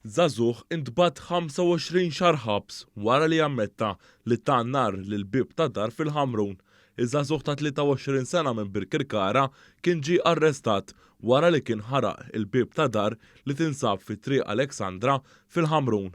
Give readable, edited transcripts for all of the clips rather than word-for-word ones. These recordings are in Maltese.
Żagħżugħ intbagħat 25 xahar ħabs wara li ammetta li ta' nar lill-bib ta' dar fil-Ħamrun. Iż-żagħżugħ ta' 23 sena minn Birkirkara kien ġie arrestat wara li kien ħaraq il-bib ta' dar li tinsab fit-triq Aleksandra fil-Ħamrun.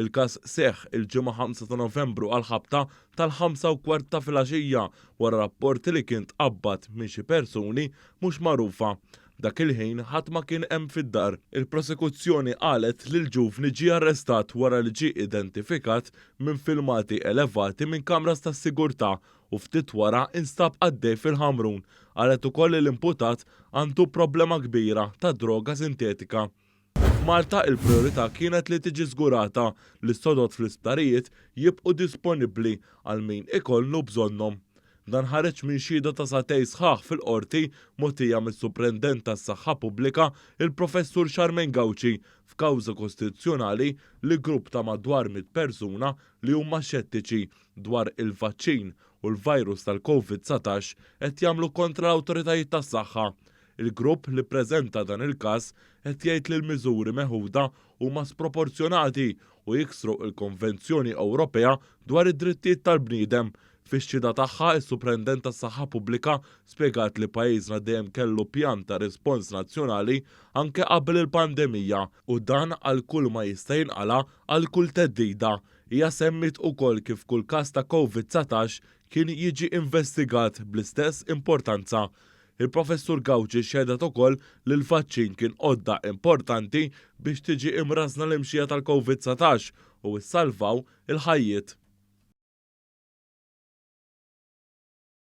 Il-każ seħħ il-ġimgħa 5 ta' Novembru għal ħabta tal-5:15 ta' filgħaxija wara rapporti li kien tqabbad minn xi persuni mhux magħrufa. Dak il-ħin ħadd ma kien hemm fid-dar. Il-prosekuzzjoni qalet li l-ġuvni ġie arrestat wara li ġie identifikat minn filmati elevati minn kamras tas-sigurtà u ftit wara instab għaddej fil-Ħamrun. Qalet ukoll li l-imputat għandu problema kbira ta' droga sintetika. F'Malta il-priorità kienet li tiġi żgurata li s-sodod fl-isptarijiet jibqgħu disponibbli għal min ikollnu bżonnhom. Dan ħareġ minn xhieda ta' satej sħaħ fil-qorti mogħtija mis-Suprendent tas-Saħħa Pubblika il-Professur Charmaine Gauci f'kawża kostituzzjonali li grupp ta' madwar 100 persuna li huma xettiċi dwar il-vaċċin u l-virus tal-COVID-19 qed jagħmlu kontra l-awtoritajiet tas-saħħa. Il-grupp li ppreżenta dan il-każ qed jgħid li l-miżuri meħuda huma sproporzjonati u jiksru l-Konvenzjoni Ewropea dwar id-drittijiet tal-bniedem. Fix-xhieda tagħha is-Suprendent tas-Saħħa Pubblika spjegat li pajjiżna dejjem kellu pjan ta' rispons nazzjonali anke qabel il-pandemija u dan għal kull ma jista' jinqala għal kull theddida. Hija semmit ukoll kif kull każ ta' COVID-19 kien jiġi investigat bl-istess importanza. Il-Professur Gauci xedet ukoll li l-vaċċin kien għodda importanti biex tiġi imrażna l-imxija tal-COVID-19 u issalvaw il-ħajjiet.